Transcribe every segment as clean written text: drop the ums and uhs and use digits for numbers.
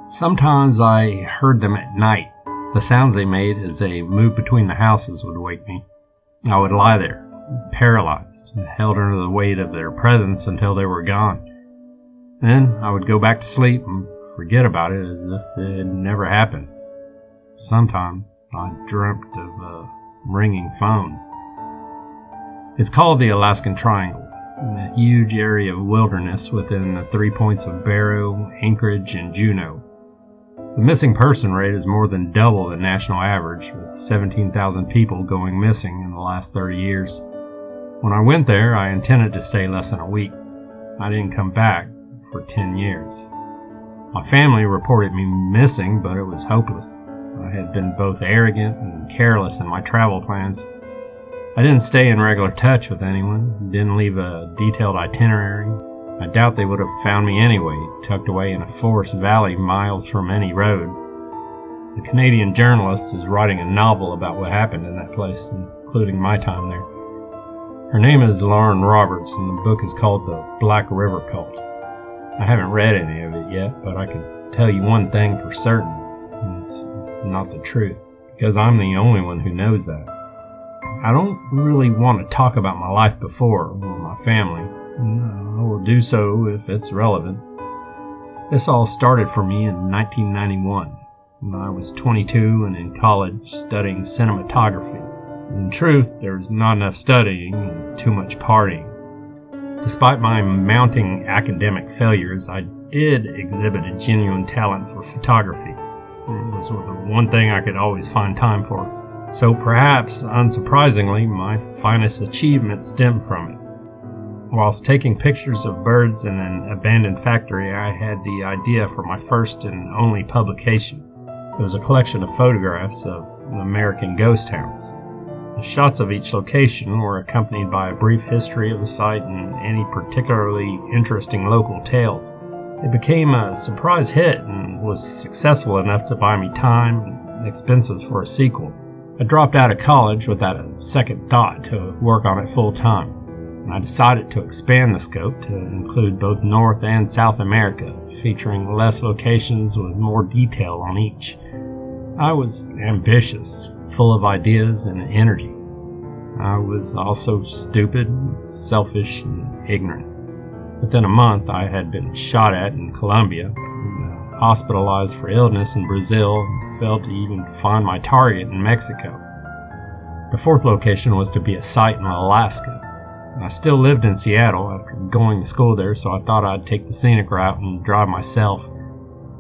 Sometimes I heard them at night. The sounds they made as they moved between the houses would wake me. I would lie there, paralyzed, held under the weight of their presence until they were gone. Then I would go back to sleep and forget about it as if it had never happened. Sometimes I dreamt of a ringing phone. It's called the Alaskan Triangle, a huge area of wilderness within the 3 points of Barrow, Anchorage, and Juneau. The missing person rate is more than double the national average, with 17,000 people going missing in the last 30 years. When I went there, I intended to stay less than a week. I didn't come back for 10 years. My family reported me missing, but it was hopeless. I had been both arrogant and careless in my travel plans. I didn't stay in regular touch with anyone, didn't leave a detailed itinerary. I doubt they would have found me anyway, tucked away in a forest valley miles from any road. A Canadian journalist is writing a novel about what happened in that place, including my time there. Her name is Lauren Roberts, and the book is called The Black River Cult. I haven't read any of it yet, but I can tell you one thing for certain, and it's not the truth, because I'm the only one who knows that. I don't really want to talk about my life before, or my family. I will do so if it's relevant. This all started for me in 1991, when I was 22 and in college studying cinematography. In truth, there was not enough studying and too much partying. Despite my mounting academic failures, I did exhibit a genuine talent for photography. It was the one thing I could always find time for. So perhaps, unsurprisingly, my finest achievement stemmed from it. Whilst taking pictures of birds in an abandoned factory, I had the idea for my first and only publication. It was a collection of photographs of American ghost towns. The shots of each location were accompanied by a brief history of the site and any particularly interesting local tales. It became a surprise hit and was successful enough to buy me time and expenses for a sequel. I dropped out of college without a second thought to work on it full time. I decided to expand the scope to include both North and South America, featuring less locations with more detail on each. I was ambitious, full of ideas and energy. I was also stupid, selfish, and ignorant. Within a month, I had been shot at in Colombia, hospitalized for illness in Brazil, and failed to even find my target in Mexico. The fourth location was to be a site in Alaska. I still lived in Seattle after going to school there, so I thought I'd take the scenic route and drive myself.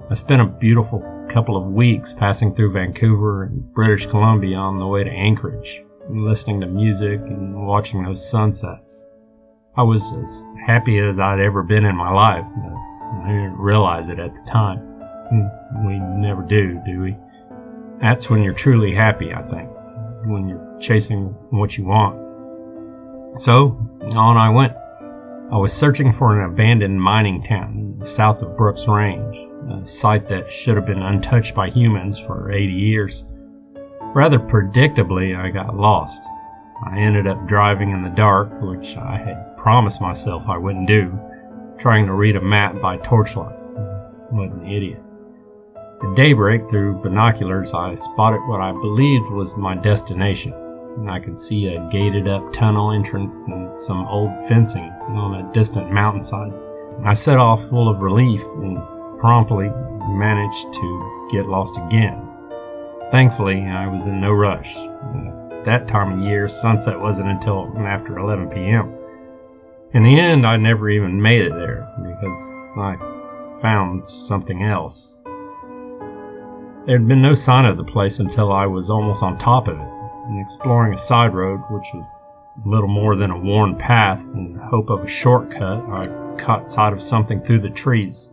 I spent a beautiful couple of weeks passing through Vancouver and British Columbia on the way to Anchorage, listening to music and watching those sunsets. I was as happy as I'd ever been in my life, but I didn't realize it at the time. We never do we? That's when you're truly happy, I think, when you're chasing what you want. So, on I went. I was searching for an abandoned mining town south of Brooks Range, a site that should have been untouched by humans for 80 years. Rather predictably, I got lost. I ended up driving in the dark, which I had promised myself I wouldn't do, trying to read a map by torchlight. What an idiot. At daybreak, through binoculars, I spotted what I believed was my destination. I could see a gated-up tunnel entrance and some old fencing on a distant mountainside. I set off full of relief and promptly managed to get lost again. Thankfully, I was in no rush. At that time of year, sunset wasn't until after 11 p.m. In the end, I never even made it there because I found something else. There had been no sign of the place until I was almost on top of it. And exploring a side road, which was little more than a worn path, in the hope of a shortcut, I caught sight of something through the trees.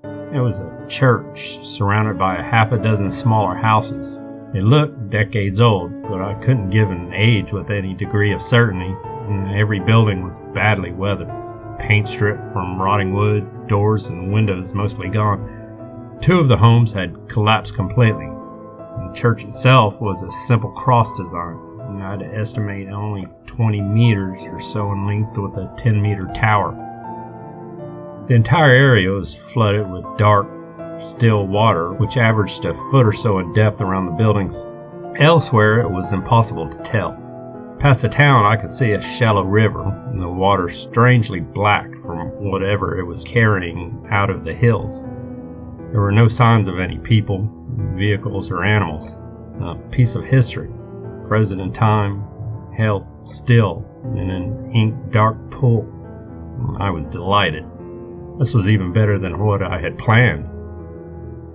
It was a church surrounded by a half a dozen smaller houses. They looked decades old, but I couldn't give an age with any degree of certainty, and every building was badly weathered. Paint stripped from rotting wood, doors and windows mostly gone. 2 of the homes had collapsed completely. The church itself was a simple cross design, and I'd estimate only 20 meters or so in length with a 10-meter tower. The entire area was flooded with dark, still water, which averaged a foot or so in depth around the buildings. Elsewhere, it was impossible to tell. Past the town, I could see a shallow river, and the water strangely black from whatever it was carrying out of the hills. There were no signs of any people, vehicles, or animals. A piece of history, frozen in time, held still in an ink-dark pool. I was delighted. This was even better than what I had planned.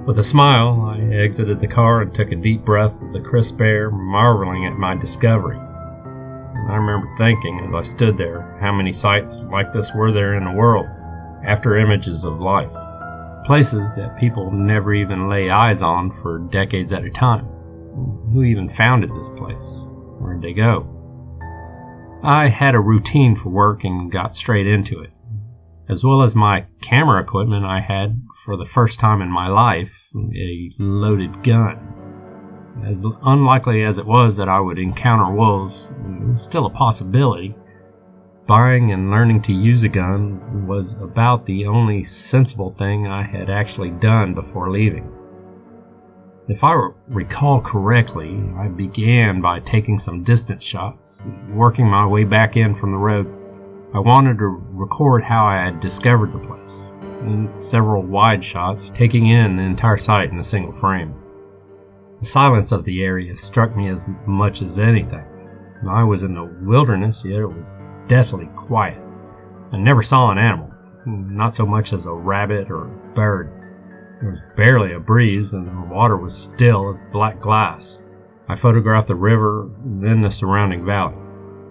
With a smile, I exited the car and took a deep breath of the crisp air, marveling at my discovery. I remember thinking, as I stood there, how many sights like this were there in the world, after images of life. Places that people never even lay eyes on for decades at a time. Who even founded this place? Where'd they go? I had a routine for work and got straight into it. As well as my camera equipment, I had, for the first time in my life, a loaded gun. As unlikely as it was that I would encounter wolves, it was still a possibility. Buying and learning to use a gun was about the only sensible thing I had actually done before leaving. If I recall correctly, I began by taking some distance shots, working my way back in from the road. I wanted to record how I had discovered the place, and several wide shots, taking in the entire site in a single frame. The silence of the area struck me as much as anything. I was in the wilderness, yet it was deathly quiet. I never saw an animal, not so much as a rabbit or a bird. There was barely a breeze, and the water was still as black glass. I photographed the river, then the surrounding valley.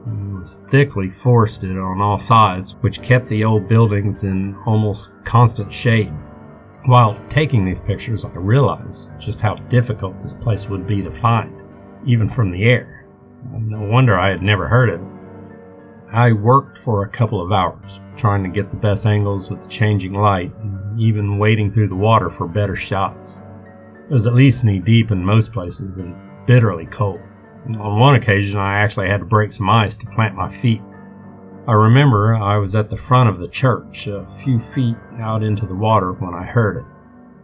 It was thickly forested on all sides, which kept the old buildings in almost constant shade. While taking these pictures, I realized just how difficult this place would be to find, even from the air. No wonder I had never heard of it. I worked for a couple of hours, trying to get the best angles with the changing light, and even wading through the water for better shots. It was at least knee-deep in most places and bitterly cold. On one occasion, I actually had to break some ice to plant my feet. I remember I was at the front of the church, a few feet out into the water, when I heard it.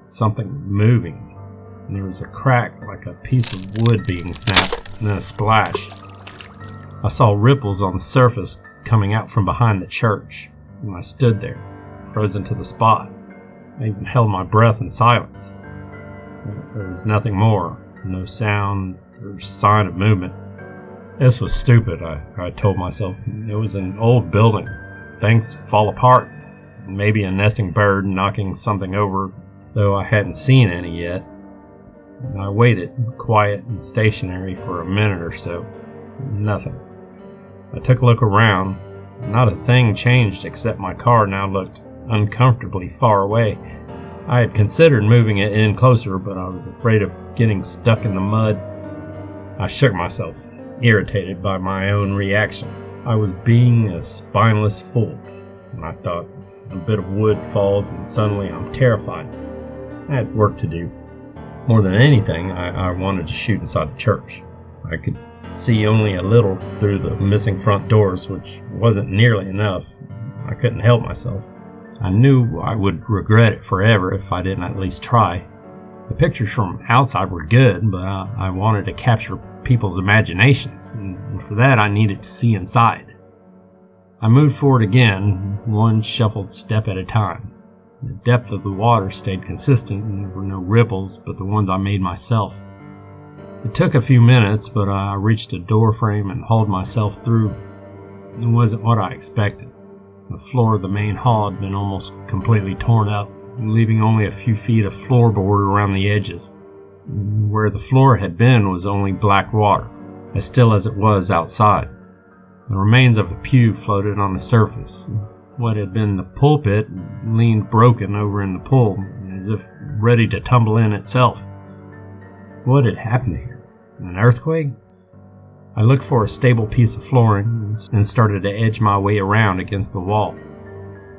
Something moving, and there was a crack like a piece of wood being snapped, and then a splash. I saw ripples on the surface coming out from behind the church, and I stood there, frozen to the spot. I even held my breath in silence. There was nothing more, no sound or sign of movement. This was stupid, I told myself. It was an old building. Things fall apart. Maybe a nesting bird knocking something over, though I hadn't seen any yet. I waited, quiet and stationary, for a minute or so. Nothing. I took a look around. Not a thing changed except my car now looked uncomfortably far away. I had considered moving it in closer, but I was afraid of getting stuck in the mud. I shook myself, irritated by my own reaction. I was being a spineless fool, and I thought, a bit of wood falls and suddenly I'm terrified. I had work to do. More than anything, I wanted to shoot inside the church. I could see only a little through the missing front doors, which wasn't nearly enough. I couldn't help myself. I knew I would regret it forever if I didn't at least try. The pictures from outside were good, but I wanted to capture people's imaginations, and for that I needed to see inside. I moved forward again, one shuffled step at a time. The depth of the water stayed consistent, and there were no ripples but the ones I made myself. It took a few minutes, but I reached a door frame and hauled myself through. It wasn't what I expected. The floor of the main hall had been almost completely torn up, leaving only a few feet of floorboard around the edges. Where the floor had been was only black water, as still as it was outside. The remains of a pew floated on the surface. What had been the pulpit leaned broken over in the pool, as if ready to tumble in itself. What had happened here? An earthquake? I looked for a stable piece of flooring and started to edge my way around against the wall.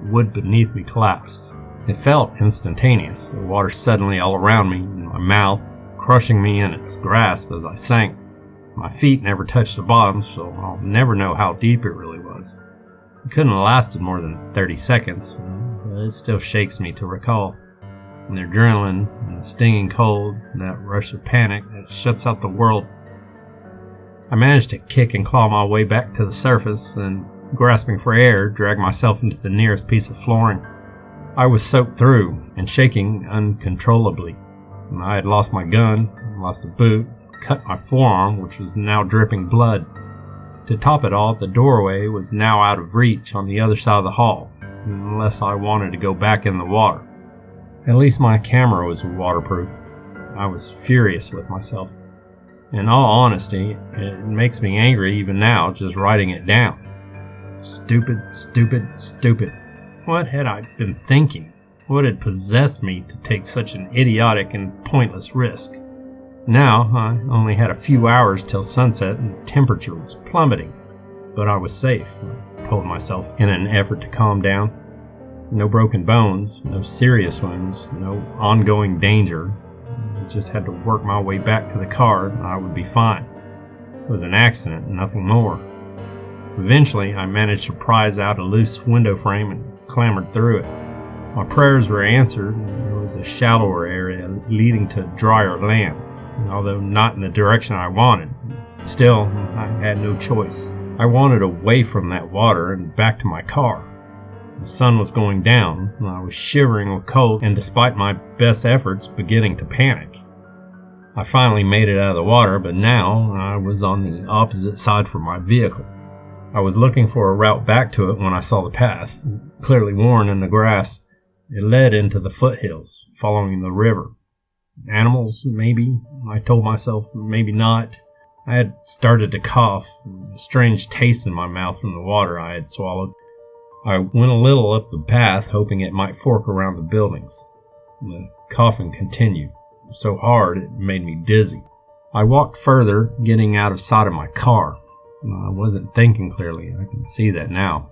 Wood beneath me collapsed. It felt instantaneous, the water suddenly all around me, in my mouth, crushing me in its grasp as I sank. My feet never touched the bottom, so I'll never know how deep it really was. It couldn't have lasted more than 30 seconds, but it still shakes me to recall. and the adrenaline and the stinging cold, and that rush of panic that shuts out the world. I managed to kick and claw my way back to the surface, and grasping for air, dragged myself into the nearest piece of flooring. I was soaked through and shaking uncontrollably. I had lost my gun, lost a boot, cut my forearm, which was now dripping blood. To top it all, the doorway was now out of reach on the other side of the hall, unless I wanted to go back in the water. At least my camera was waterproof. I was furious with myself. In all honesty, it makes me angry even now just writing it down. Stupid, stupid, stupid. What had I been thinking? What had possessed me to take such an idiotic and pointless risk? Now, I only had a few hours till sunset and the temperature was plummeting. But I was safe, I told myself in an effort to calm down. No broken bones, no serious wounds, no ongoing danger. I just had to work my way back to the car and I would be fine. It was an accident, nothing more. Eventually, I managed to prise out a loose window frame and clambered through it. My prayers were answered, and there was a shallower area leading to drier land, although not in the direction I wanted. Still, I had no choice. I wanted away from that water and back to my car. The sun was going down, and I was shivering with cold, and despite my best efforts, beginning to panic. I finally made it out of the water, but now I was on the opposite side from my vehicle. I was looking for a route back to it when I saw the path, clearly worn in the grass. It led into the foothills, following the river. Animals, maybe, I told myself, maybe not. I had started to cough, a strange taste in my mouth from the water I had swallowed. I went a little up the path, hoping it might fork around the buildings. The coughing continued, so hard it made me dizzy. I walked further, getting out of sight of my car. I wasn't thinking clearly, I can see that now.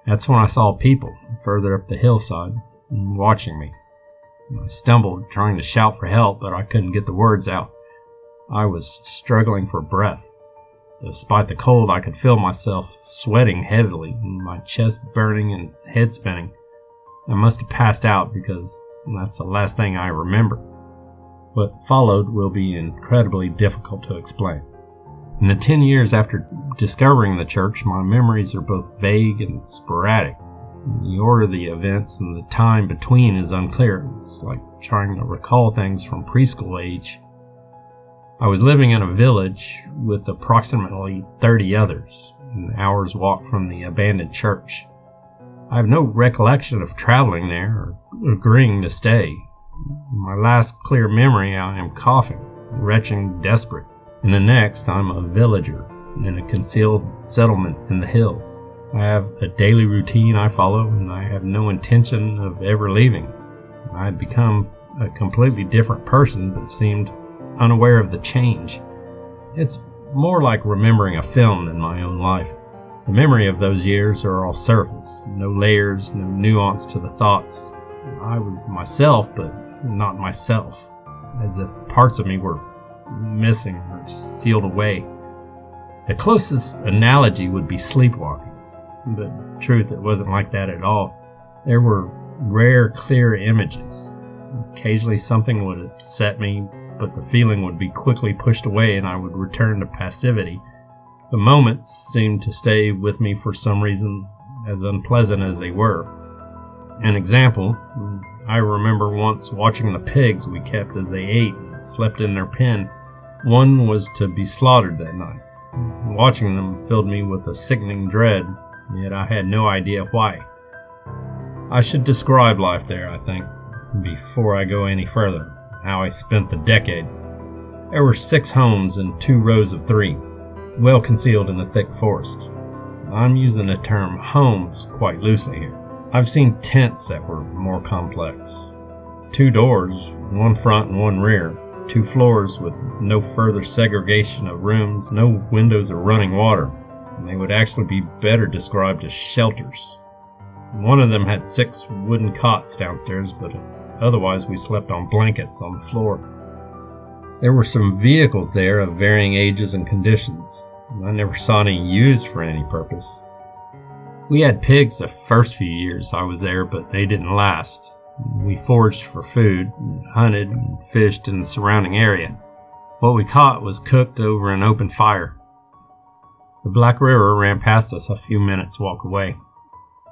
That's when I saw people further up the hillside, watching me. I stumbled, trying to shout for help, but I couldn't get the words out. I was struggling for breath. Despite the cold, I could feel myself sweating heavily, my chest burning and head spinning. I must have passed out because that's the last thing I remember. What followed will be incredibly difficult to explain. In the 10 years after discovering the church, my memories are both vague and sporadic. The order of the events and the time between is unclear. It's like trying to recall things from preschool age. I was living in a village with approximately 30 others, an hour's walk from the abandoned church. I have no recollection of traveling there or agreeing to stay. In my last clear memory, I am coughing, retching, desperate. In the next, I'm a villager in a concealed settlement in the hills. I have a daily routine I follow, and I have no intention of ever leaving. I had become a completely different person, but seemed unaware of the change. It's more like remembering a film than my own life. The memory of those years are all surface, no layers, no nuance to the thoughts. I was myself, but not myself, as if parts of me were missing or sealed away. The closest analogy would be sleepwalking, but in truth, it wasn't like that at all. There were rare, clear images. Occasionally something would upset me, but the feeling would be quickly pushed away and I would return to passivity. The moments seemed to stay with me for some reason, as unpleasant as they were. An example, I remember once watching the pigs we kept as they ate and slept in their pen. One was to be slaughtered that night. Watching them filled me with a sickening dread, yet I had no idea why. I should describe life there, I think, before I go any further, how I spent the decade. There were 6 homes in 2 rows of 3, well concealed in the thick forest. I'm using the term homes quite loosely here. I've seen tents that were more complex. 2 doors, one front and one rear. 2 floors with no further segregation of rooms, no windows or running water. And they would actually be better described as shelters. One of them had 6 wooden cots downstairs, but otherwise we slept on blankets on the floor. There were some vehicles there of varying ages and conditions. I never saw any used for any purpose. We had pigs the first few years I was there, but they didn't last. We foraged for food, hunted, and fished in the surrounding area. What we caught was cooked over an open fire. The Black River ran past us a few minutes' walk away.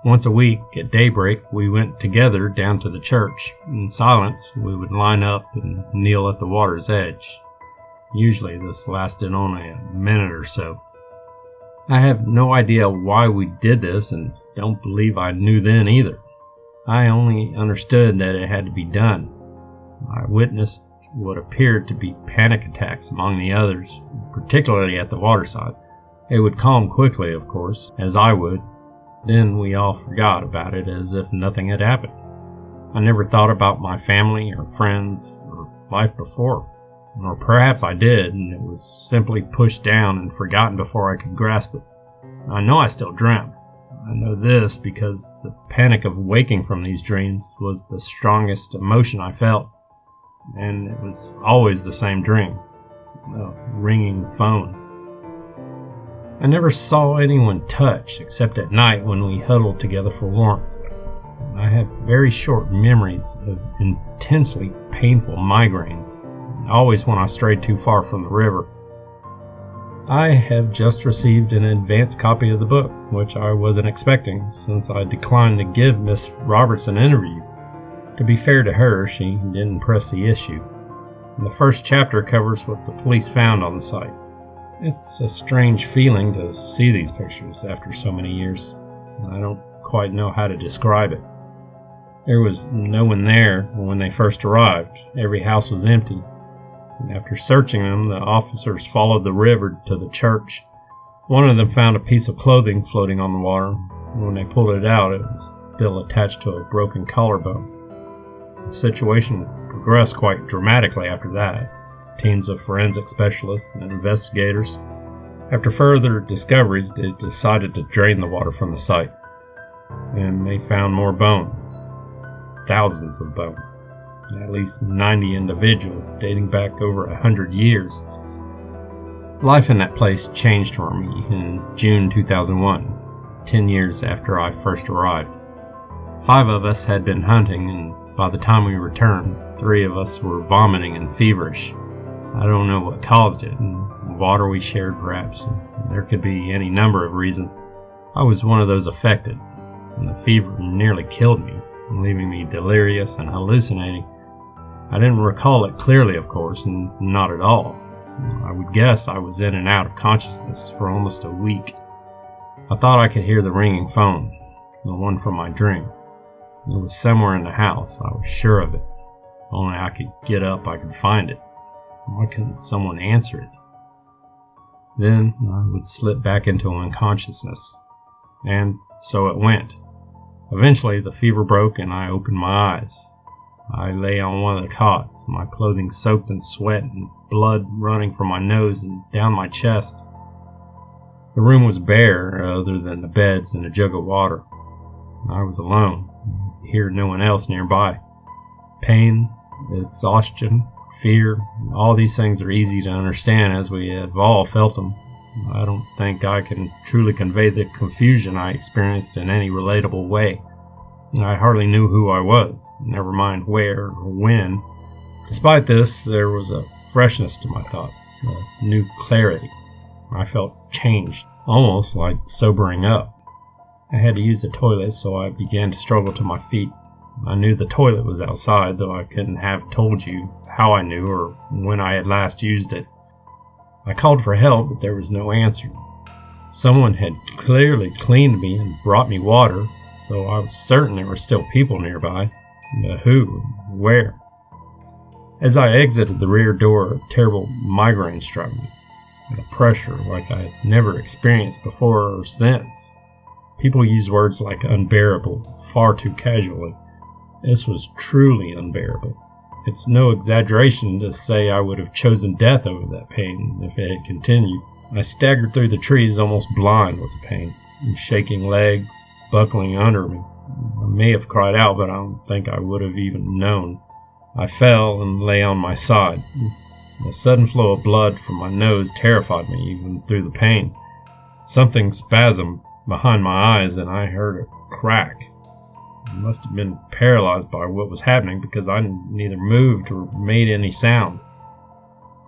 Once a week, at daybreak, we went together down to the church. In silence, we would line up and kneel at the water's edge. Usually this lasted only a minute or so. I have no idea why we did this, and don't believe I knew then either. I only understood that it had to be done. I witnessed what appeared to be panic attacks among the others, particularly at the waterside. They would calm quickly, of course, as I would. Then we all forgot about it as if nothing had happened. I never thought about my family or friends or life before. Or perhaps I did, and it was simply pushed down and forgotten before I could grasp it. I know I still dreamt. I know this because the panic of waking from these dreams was the strongest emotion I felt. And it was always the same dream, a ringing phone. I never saw anyone touch except at night when we huddled together for warmth. I have very short memories of intensely painful migraines, always when I strayed too far from the river. I have just received an advance copy of the book, which I wasn't expecting since I declined to give Miss Roberts an interview. To be fair to her, she didn't press the issue. The first chapter covers what the police found on the site. It's a strange feeling to see these pictures after so many years. I don't quite know how to describe it. There was no one there when they first arrived. Every house was empty. And after searching them, the officers followed the river to the church. One of them found a piece of clothing floating on the water. When they pulled it out, it was still attached to a broken collarbone. The situation progressed quite dramatically after that. Teams of forensic specialists and investigators, after further discoveries, they decided to drain the water from the site. And they found more bones. Thousands of bones. At least 90 individuals dating back over 100 years. Life in that place changed for me in June 2001, 10 years after I first arrived. 5 of us had been hunting, and by the time we returned, 3 of us were vomiting and feverish. I don't know what caused it, and water we shared perhaps. There could be any number of reasons. I was one of those affected, and the fever nearly killed me, leaving me delirious and hallucinating. I didn't recall it clearly, of course, and not at all. I would guess I was in and out of consciousness for almost a week. I thought I could hear the ringing phone, the one from my dream. It was somewhere in the house, I was sure of it. Only I could get up, I could find it. Why couldn't someone answer it? Then I would slip back into unconsciousness. And so it went. Eventually the fever broke and I opened my eyes. I lay on one of the cots, my clothing soaked in sweat and blood running from my nose and down my chest. The room was bare other than the beds and a jug of water. I was alone, here no one else nearby. Pain, exhaustion, fear, all these things are easy to understand as we have all felt them. I don't think I can truly convey the confusion I experienced in any relatable way. I hardly knew who I was, never mind where or when. Despite this, there was a freshness to my thoughts, a new clarity. I felt changed, almost like sobering up. I had to use the toilet, so I began to struggle to my feet. I knew the toilet was outside, though I couldn't have told you how I knew or when I had last used it. I called for help, but there was no answer. Someone had clearly cleaned me and brought me water, so I was certain there were still people nearby. But who and where? As I exited the rear door, a terrible migraine struck me, a pressure like I had never experienced before or since. People use words like unbearable far too casually. This was truly unbearable. It's no exaggeration to say I would have chosen death over that pain if it had continued. I staggered through the trees almost blind with the pain, and shaking legs buckling under me. I may have cried out, but I don't think I would have even known. I fell and lay on my side. The sudden flow of blood from my nose terrified me even through the pain. Something spasmed behind my eyes and I heard a crack. I must have been paralyzed by what was happening because I neither moved or made any sound.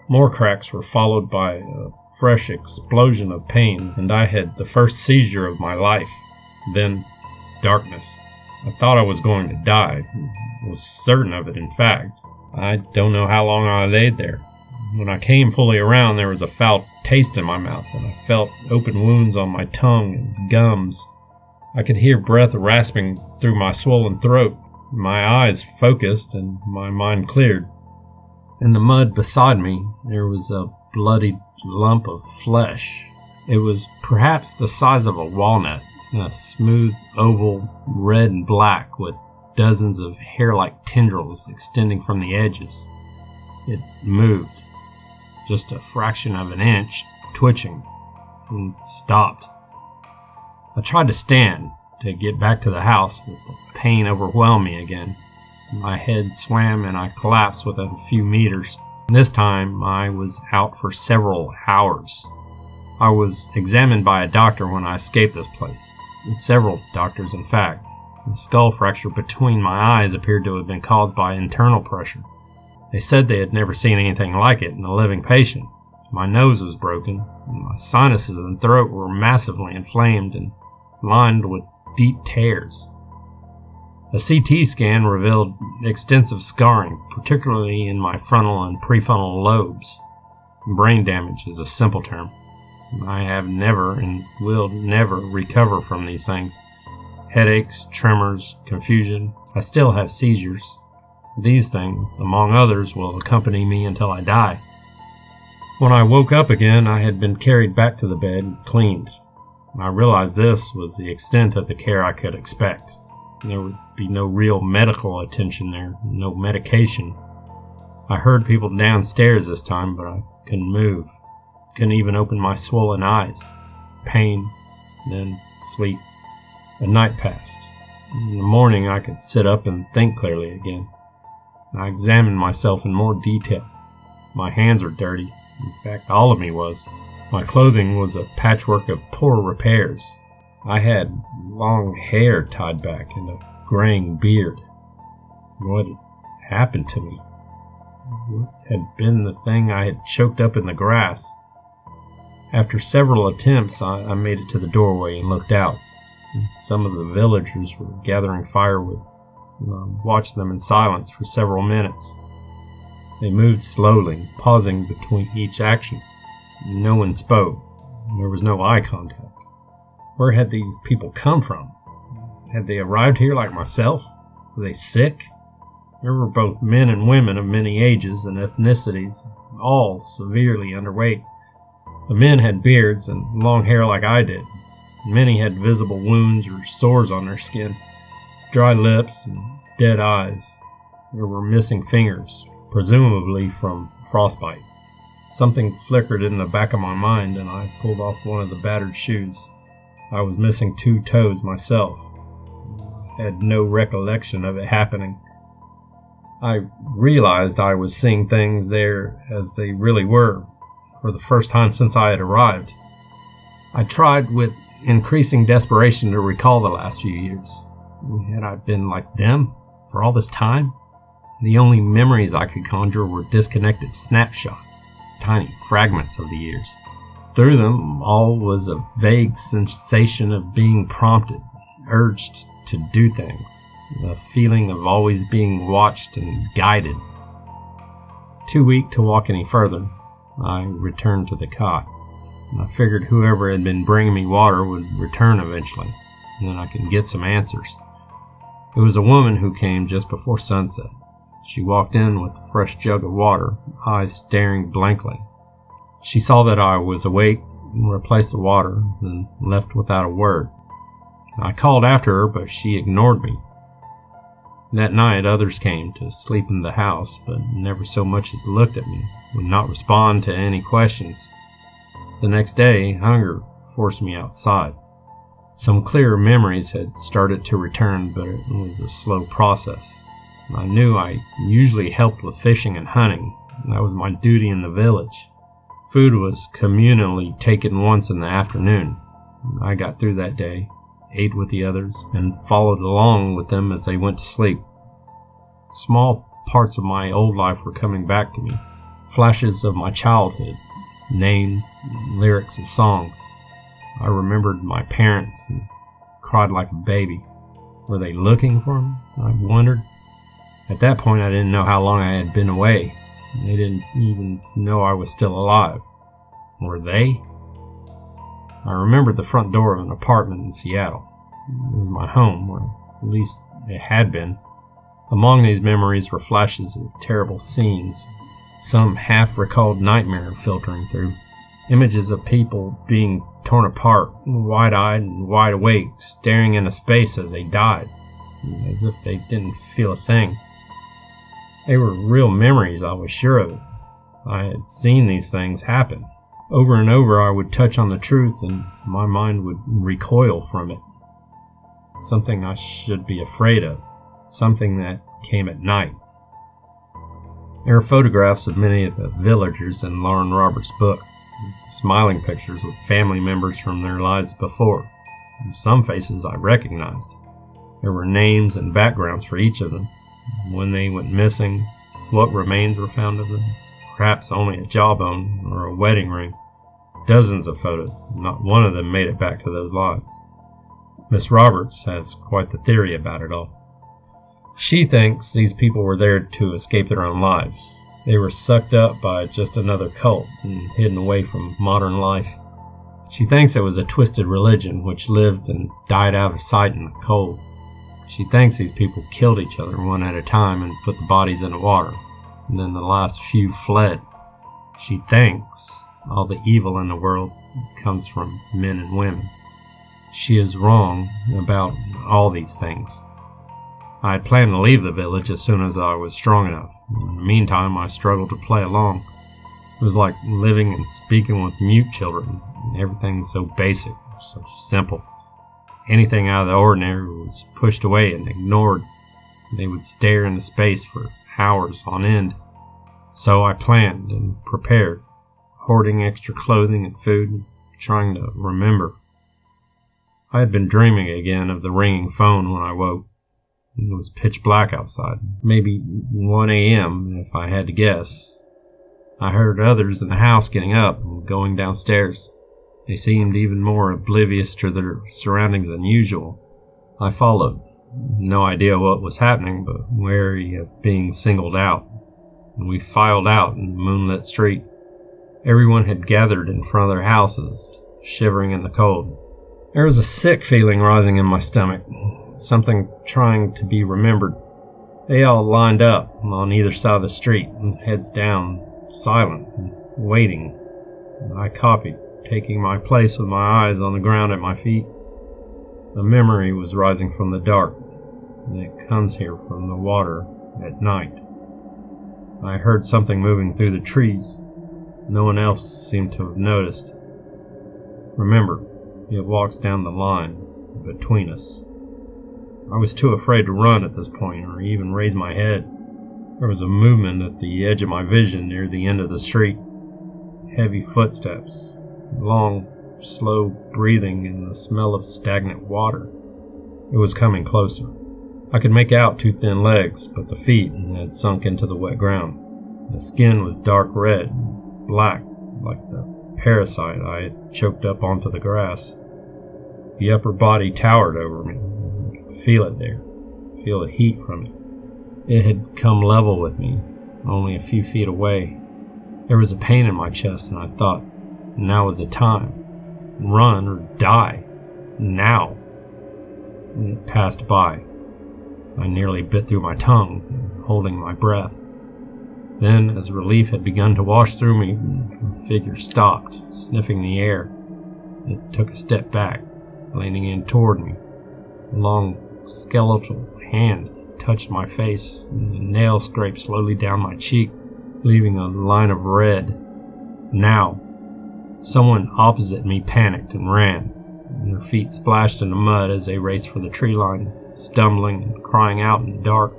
More cracks were followed by a fresh explosion of pain, and I had the first seizure of my life. Then, darkness. I thought I was going to die. I was certain of it, in fact. I don't know how long I laid there. When I came fully around, there was a foul taste in my mouth, and I felt open wounds on my tongue and gums. I could hear breath rasping through my swollen throat. My eyes focused, and my mind cleared. In the mud beside me, there was a bloody lump of flesh. It was perhaps the size of a walnut, a smooth oval, red and black, with dozens of hair-like tendrils extending from the edges. It moved, just a fraction of an inch, twitching, and stopped. I tried to stand, to get back to the house, but the pain overwhelmed me again. My head swam and I collapsed within a few meters. This time I was out for several hours. I was examined by a doctor when I escaped this place. Several doctors, in fact. The skull fracture between my eyes appeared to have been caused by internal pressure. They said they had never seen anything like it in a living patient. My nose was broken, and my sinuses and throat were massively inflamed and lined with deep tears. A CT scan revealed extensive scarring, particularly in my frontal and prefrontal lobes. Brain damage is a simple term. I have never and will never recover from these things. Headaches, tremors, confusion. I still have seizures. These things, among others, will accompany me until I die. When I woke up again, I had been carried back to the bed and cleaned. I realized this was the extent of the care I could expect. There would be no real medical attention there, no medication. I heard people downstairs this time, but I couldn't move. Couldn't even open my swollen eyes. Pain, then sleep. A night passed. In the morning I could sit up and think clearly again. I examined myself in more detail. My hands were dirty. In fact, all of me was. My clothing was a patchwork of poor repairs. I had long hair tied back and a graying beard. What had happened to me? What had been the thing I had choked up in the grass? After several attempts, I made it to the doorway and looked out. Some of the villagers were gathering firewood. I watched them in silence for several minutes. They moved slowly, pausing between each action. No one spoke. There was no eye contact. Where had these people come from? Had they arrived here like myself? Were they sick? There were both men and women of many ages and ethnicities, all severely underweight. The men had beards and long hair like I did. Many had visible wounds or sores on their skin, dry lips and dead eyes. There were missing fingers, presumably from frostbite. Something flickered in the back of my mind, and I pulled off one of the battered shoes. I was missing 2 toes myself. I had no recollection of it happening. I realized I was seeing things there as they really were, for the first time since I had arrived. I tried with increasing desperation to recall the last few years. Had I been like them for all this time? The only memories I could conjure were disconnected snapshots, tiny fragments of the years. Through them all was a vague sensation of being prompted, urged to do things, a feeling of always being watched and guided. Too weak to walk any further, I returned to the cot. I figured whoever had been bringing me water would return eventually, and then I could get some answers. It was a woman who came just before sunset. She walked in with a fresh jug of water, eyes staring blankly. She saw that I was awake and replaced the water, then left without a word. I called after her, but she ignored me. That night others came to sleep in the house, but never so much as looked at me, would not respond to any questions. The next day, hunger forced me outside. Some clearer memories had started to return, but it was a slow process. I knew I usually helped with fishing and hunting. That was my duty in the village. Food was communally taken once in the afternoon. I got through that day, ate with the others, and followed along with them as they went to sleep. Small parts of my old life were coming back to me, flashes of my childhood, names, lyrics of songs. I remembered my parents and cried like a baby. Were they looking for me? I wondered. At that point, I didn't know how long I had been away. They didn't even know I was still alive. Were they? I remembered the front door of an apartment in Seattle. It was my home, or at least it had been. Among these memories were flashes of terrible scenes, some half-recalled nightmare filtering through, images of people being torn apart, wide-eyed and wide awake, staring into space as they died, as if they didn't feel a thing. They were real memories, I was sure of it. I had seen these things happen. Over and over I would touch on the truth and my mind would recoil from it. Something I should be afraid of. Something that came at night. There are photographs of many of the villagers in Lauren Roberts' book, smiling pictures with family members from their lives before. Some faces I recognized. There were names and backgrounds for each of them, when they went missing, what remains were found of them, perhaps only a jawbone or a wedding ring. Dozens of photos, not one of them made it back to those lives. Miss Roberts has quite the theory about it all. She thinks these people were there to escape their own lives. They were sucked up by just another cult and hidden away from modern life. She thinks it was a twisted religion which lived and died out of sight in the cold. She thinks these people killed each other one at a time and put the bodies in the water, and then the last few fled. She thinks all the evil in the world comes from men and women. She is wrong about all these things. I had planned to leave the village as soon as I was strong enough. In the meantime, I struggled to play along. It was like living and speaking with mute children, and everything so basic, so simple. Anything out of the ordinary was pushed away and ignored. They would stare into space for hours on end. So I planned and prepared, hoarding extra clothing and food, and trying to remember. I had been dreaming again of the ringing phone when I woke. It was pitch black outside, maybe 1 a.m. if I had to guess. I heard others in the house getting up and going downstairs. They seemed even more oblivious to their surroundings than usual. I followed. No idea what was happening, but wary of being singled out. We filed out in the moonlit street. Everyone had gathered in front of their houses, shivering in the cold. There was a sick feeling rising in my stomach, something trying to be remembered. They all lined up on either side of the street, heads down, silent, and waiting. I copied, taking my place with my eyes on the ground at my feet. A memory was rising from the dark, and it comes here from the water at night. I heard something moving through the trees. No one else seemed to have noticed. Remember, it walks down the line between us. I was too afraid to run at this point or even raise my head. There was a movement at the edge of my vision near the end of the street. Heavy footsteps, long, slow breathing, and the smell of stagnant water. It was coming closer. I could make out two thin legs, but the feet had sunk into the wet ground. The skin was dark red, black, like the parasite I had choked up onto the grass. The upper body towered over me. I could feel it there, feel the heat from it. It had come level with me, only a few feet away. There was a pain in my chest, and I thought, now was the time. Run or die. Now. And it passed by. I nearly bit through my tongue, holding my breath. Then, as relief had begun to wash through me, the figure stopped, sniffing the air. It took a step back, leaning in toward me. A long, skeletal hand touched my face, and the nail scraped slowly down my cheek, leaving a line of red. Now. Someone opposite me panicked and ran, and their feet splashed in the mud as they raced for the tree line, stumbling and crying out in the dark.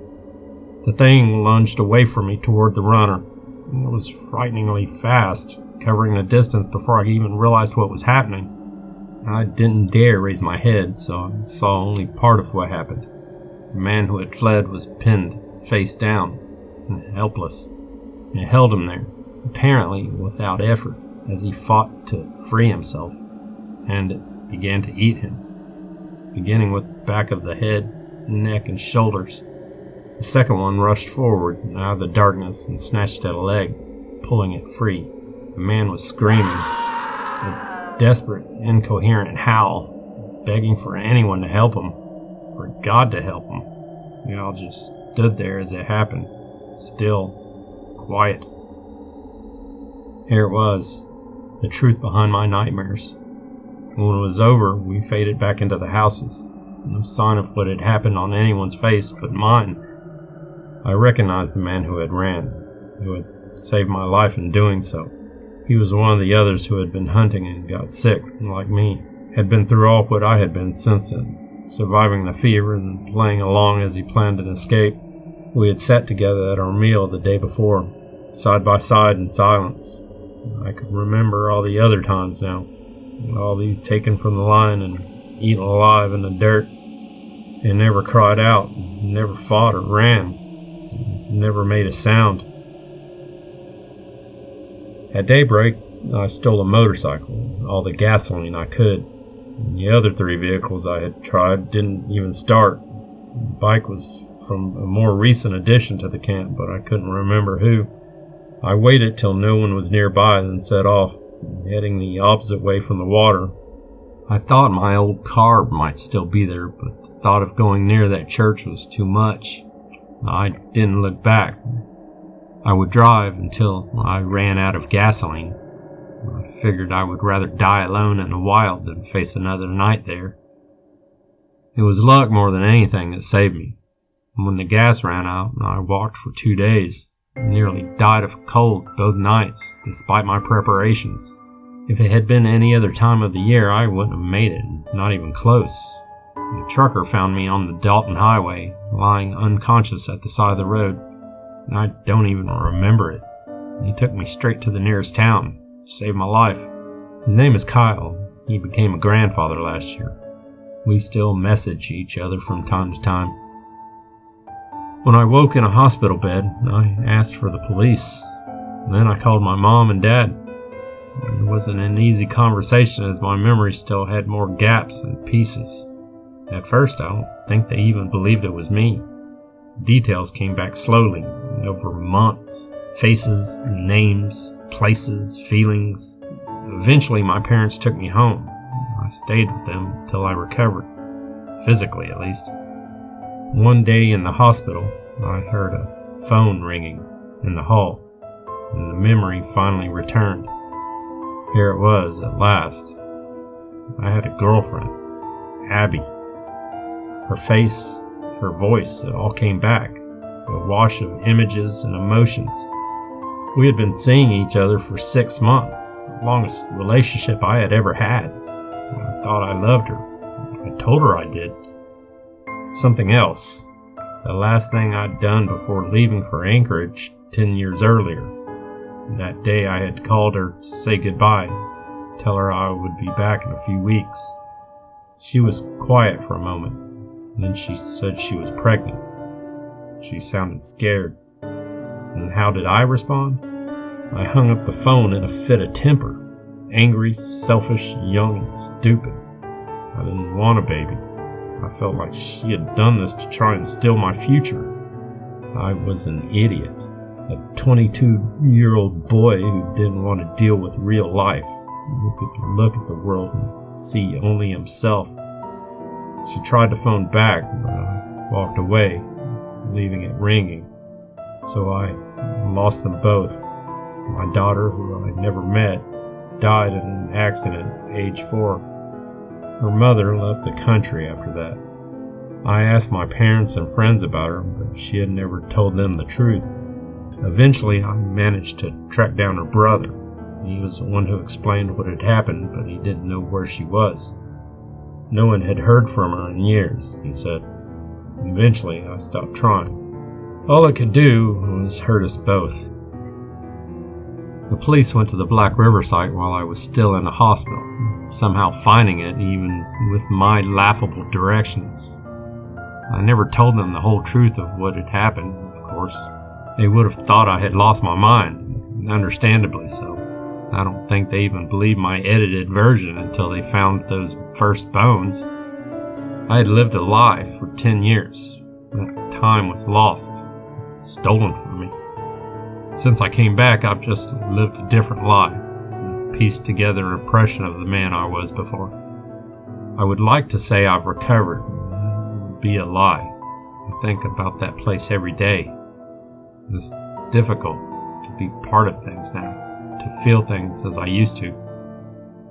The thing lunged away from me toward the runner. It was frighteningly fast, covering the distance before I even realized what was happening. I didn't dare raise my head, so I saw only part of what happened. The man who had fled was pinned, face down, and helpless. It held him there, apparently without effort, as he fought to free himself, and it began to eat him, beginning with the back of the head, neck, and shoulders. The second one rushed forward out of the darkness and snatched at a leg, pulling it free. The man was screaming, a desperate, incoherent howl, begging for anyone to help him, for God to help him. We all just stood there as it happened, still, quiet. Here it was, the truth behind my nightmares. When it was over, we faded back into the houses. No sign of what had happened on anyone's face but mine. I recognized the man who had ran, who had saved my life in doing so. He was one of the others who had been hunting and got sick, like me, had been through all what I had been since then, surviving the fever and playing along as he planned an escape. We had sat together at our meal the day before, side by side in silence. I could remember all the other times now, all these taken from the line and eaten alive in the dirt, and never cried out, never fought or ran, never made a sound. At daybreak, I stole a motorcycle, all the gasoline I could. And the other 3 vehicles I had tried didn't even start. The bike was from a more recent addition to the camp, but I couldn't remember who. I waited till no one was nearby, then set off, heading the opposite way from the water. I thought my old car might still be there, but the thought of going near that church was too much. I didn't look back. I would drive until I ran out of gasoline. I figured I would rather die alone in the wild than face another night there. It was luck more than anything that saved me. When the gas ran out, I walked for 2 days. I nearly died of cold both nights, despite my preparations. If it had been any other time of the year, I wouldn't have made it, not even close. The trucker found me on the Dalton Highway, lying unconscious at the side of the road. I don't even remember it. He took me straight to the nearest town, saved my life. His name is Kyle. He became a grandfather last year. We still message each other from time to time. When I woke in a hospital bed, I asked for the police. Then I called my mom and dad. It wasn't an easy conversation as my memory still had more gaps and pieces. At first, I don't think they even believed it was me. Details came back slowly, over months. Faces, names, places, feelings. Eventually, my parents took me home. I stayed with them until I recovered, physically at least. One day in the hospital, I heard a phone ringing in the hall, and the memory finally returned. Here it was at last. I had a girlfriend, Abby. Her face, her voice, it all came back, a wash of images and emotions. We had been seeing each other for 6 months, the longest relationship I had ever had. I thought I loved her. I told her I did. Something else. The last thing I'd done before leaving for Anchorage 10 years earlier. That day I had called her to say goodbye, tell her I would be back in a few weeks. She was quiet for a moment, then she said she was pregnant. She sounded scared. And how did I respond? I hung up the phone in a fit of temper. Angry, selfish, young, and stupid. I didn't want a baby. I felt like she had done this to try and steal my future. I was an idiot. A 22-year-old boy who didn't want to deal with real life, who could look at the world and see only himself. She tried to phone back, but I walked away, leaving it ringing. So I lost them both. My daughter, who I never met, died in an accident at age 4. Her mother left the country after that. I asked my parents and friends about her, but she had never told them the truth. Eventually, I managed to track down her brother. He was the one who explained what had happened, but he didn't know where she was. No one had heard from her in years, he said. Eventually, I stopped trying. All it could do was hurt us both. The police went to the Black River site while I was still in the hospital, somehow finding it even with my laughable directions. I never told them the whole truth of what had happened, of course. They would have thought I had lost my mind, understandably so. I don't think they even believed my edited version until they found those first bones. I had lived a lie for 10 years. That time was lost, stolen from me. Since I came back, I've just lived a different lie, and pieced together an impression of the man I was before. I would like to say I've recovered. It would be a lie. I think about that place every day. It's difficult to be part of things now, to feel things as I used to.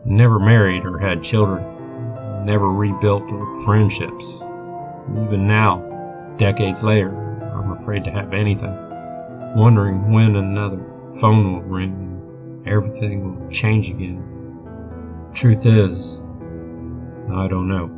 Never married or had children. Never rebuilt friendships. Even now, decades later, I'm afraid to have anything. Wondering when another phone will ring and everything will change again. Truth is, I don't know.